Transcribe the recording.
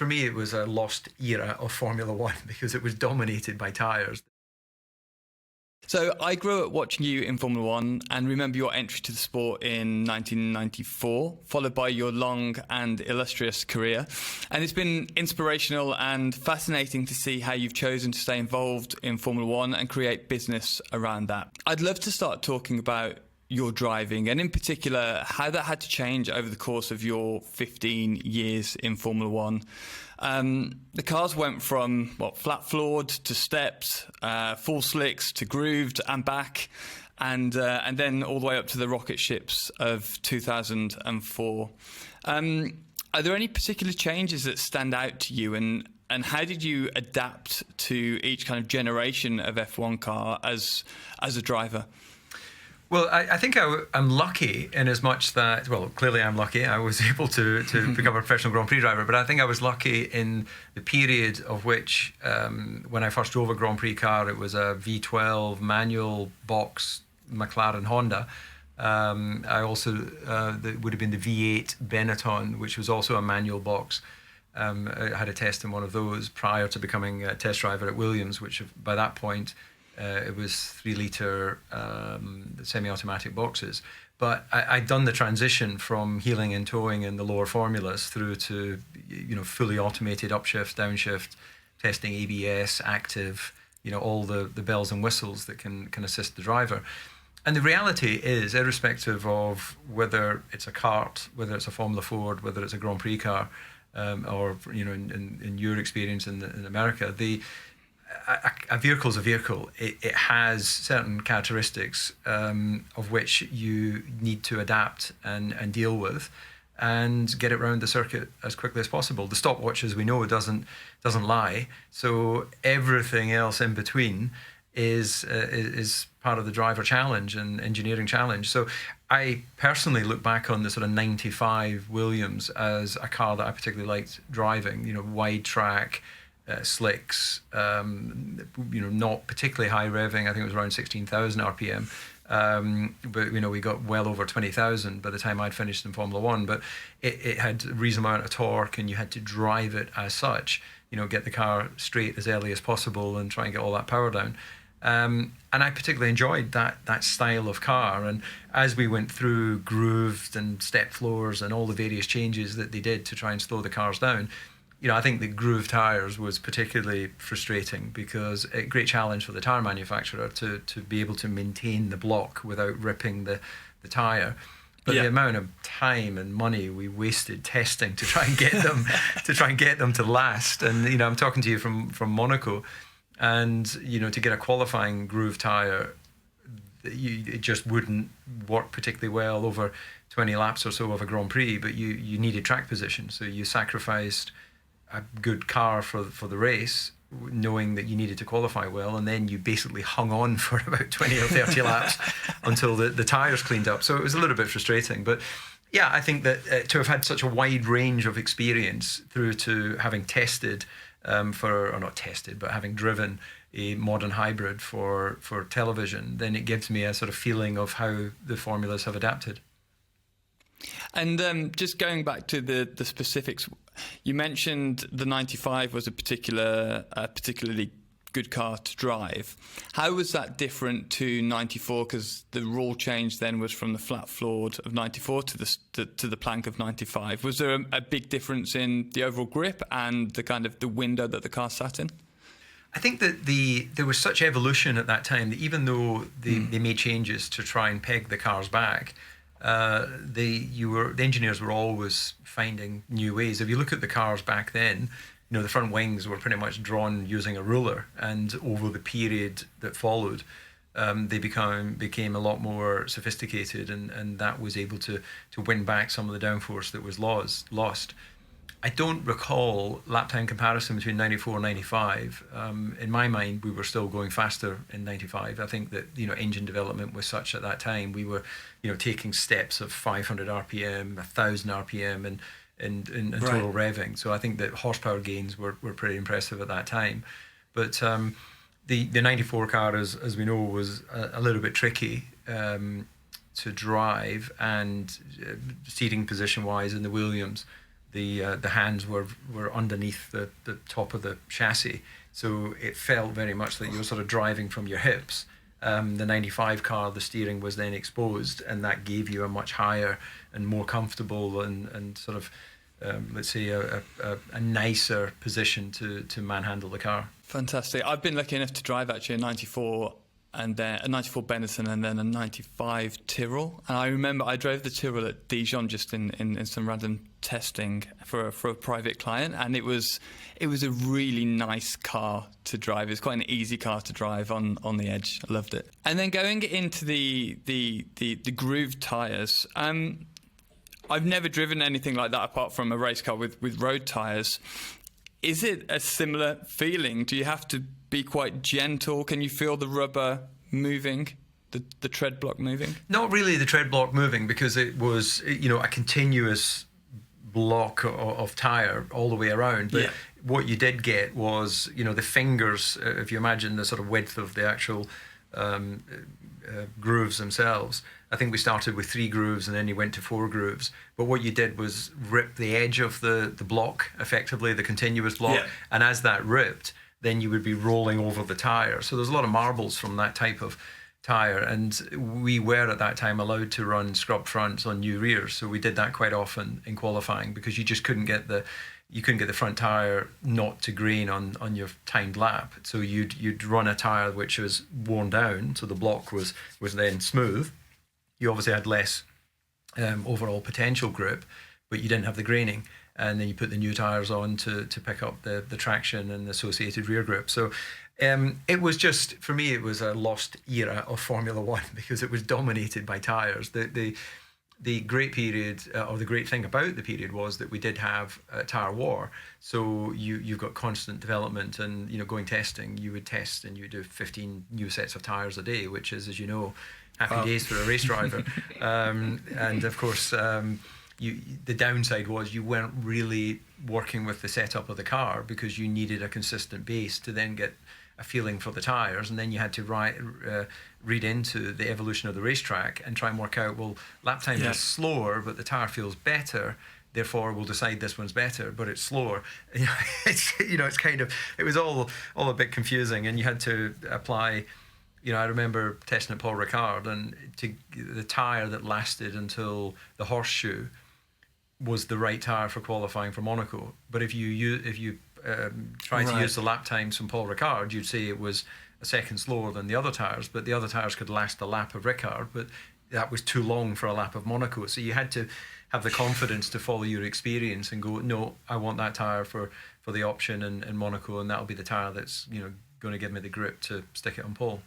for me, it was a lost era of Formula One because it was dominated by tyres. So I grew up watching you in Formula One and remember your entry to the sport in 1994, followed by your long and illustrious career. And it's been inspirational and fascinating to see how you've chosen to stay involved in Formula One and create business around that. I'd love to start talking about your driving and in particular how that had to change over the course of your 15 years in Formula One. The cars went from flat floored to stepped, full slicks to grooved and back, and then all the way up to the rocket ships of 2004. Are there any particular changes that stand out to you, and how did you adapt to each kind of generation of F1 car as a driver? Well, I think I'm lucky in as much that, well, clearly I'm lucky. I was able to become a professional Grand Prix driver, but I think I was lucky in the period of which, when I first drove a Grand Prix car, it was a V12 manual box McLaren Honda. I also, would have been the V8 Benetton, which was also a manual box. I had a test in one of those prior to becoming a test driver at Williams, which by that point, it was 3-litre semi-automatic boxes. But I'd done the transition from heeling and towing in the lower formulas through to, fully automated upshift, downshift, testing ABS, active, all the bells and whistles that can assist the driver. And the reality is, irrespective of whether it's a kart, whether it's a Formula Ford, whether it's a Grand Prix car, or, in your experience in America, a vehicle is a vehicle. It has certain characteristics of which you need to adapt and deal with and get it around the circuit as quickly as possible. The stopwatch, as we know, doesn't lie. So everything else in between is part of the driver challenge and engineering challenge. So I personally look back on the sort of 95 Williams as a car that I particularly liked driving, wide track, slicks, not particularly high revving. I think it was around 16,000 RPM. But we got well over 20,000 by the time I'd finished in Formula One. But it had a reasonable amount of torque, and you had to drive it as such. Get the car straight as early as possible and try and get all that power down. And I particularly enjoyed that style of car. And as we went through grooved and step floors and all the various changes that they did to try and slow the cars down, I think the groove tyres was particularly frustrating because a great challenge for the tyre manufacturer to be able to maintain the block without ripping the tyre. But the amount of time and money we wasted testing to try and get them to last. And I'm talking to you from Monaco, and to get a qualifying groove tyre, it just wouldn't work particularly well over 20 laps or so of a Grand Prix. But you needed track position, so you sacrificed a good car for the race, knowing that you needed to qualify well, and then you basically hung on for about 20 or 30 laps until the tyres cleaned up. So it was a little bit frustrating. But yeah, I think that to have had such a wide range of experience through to having tested having driven a modern hybrid for television, then it gives me a sort of feeling of how the formulas have adapted. And just going back to the specifics, you mentioned the 95 was a particularly good car to drive. How was that different to 94? Because the rule change then was from the flat floored of 94 to the plank of 95. Was there a big difference in the overall grip and the kind of the window that the car sat in? I think that there was such evolution at that time that even though they made changes to try and peg the cars back, the engineers were always finding new ways. If you look at the cars back then, the front wings were pretty much drawn using a ruler, and over the period that followed, they became a lot more sophisticated, and that was able to win back some of the downforce that was lost. I don't recall lap time comparison between 94 and 95. In my mind, we were still going faster in 95. I think that engine development was such at that time. We were taking steps of 500 RPM, 1,000 RPM, and total revving. So I think that horsepower gains were pretty impressive at that time. But the 94 car, as we know, was a little bit tricky to drive, and seating position wise in the Williams the hands were underneath the top of the chassis, so it felt very much like you were sort of driving from your hips. The 95 car, the steering was then exposed, and that gave you a much higher and more comfortable and sort of let's say a nicer position to manhandle the car. Fantastic. I've been lucky enough to drive actually a 94 and then a 94 Benetton and then a 95 Tyrrell. And I remember I drove the Tyrrell at Dijon just in some random testing for a private client, and it was a really nice car to drive. It was quite an easy car to drive on the edge. I loved it. And then going into the grooved tyres, I've never driven anything like that apart from a race car with road tyres. Is it a similar feeling? Do you have to be quite gentle? Can you feel the rubber moving, the tread block moving? Not really the tread block moving, because it was, a continuous block of tyre all the way around. But what you did get was, the fingers, if you imagine the sort of width of the actual grooves themselves. I think we started with 3 grooves and then you went to 4 grooves. But what you did was rip the edge of the block, effectively, the continuous block. Yeah. And as that ripped, then you would be rolling over the tyre. So there's a lot of marbles from that type of tyre. And we were at that time allowed to run scrub fronts on new rears. So we did that quite often in qualifying, because you just couldn't get the front tyre not to grain on your timed lap. So you'd run a tyre which was worn down, so the block was then smooth. You obviously had less overall potential grip, but you didn't have the graining. And then you put the new tyres on to pick up the traction and the associated rear grip. So it was just, for me, it was a lost era of Formula One, because it was dominated by tyres. The great period, or the great thing about the period, was that we did have a tyre war. So you've got constant development, and going testing, you would test and you do 15 new sets of tyres a day, which is, as you know, happy days for a race driver. And of course, the downside was you weren't really working with the setup of the car, because you needed a consistent base to then get a feeling for the tyres, and then you had to read into the evolution of the racetrack and try and work out, well, lap time is slower, but the tyre feels better, therefore we'll decide this one's better, but it's slower. It's kind of, it was all a bit confusing, and you had to apply. I remember testing at Paul Ricard, and the tyre that lasted until the horseshoe was the right tyre for qualifying for Monaco. But if you try to use the lap times from Paul Ricard, you'd say it was a second slower than the other tyres, but the other tyres could last the lap of Ricard, but that was too long for a lap of Monaco. So you had to have the confidence to follow your experience and go, no, I want that tyre for the option in Monaco, and that'll be the tyre that's going to give me the grip to stick it on pole.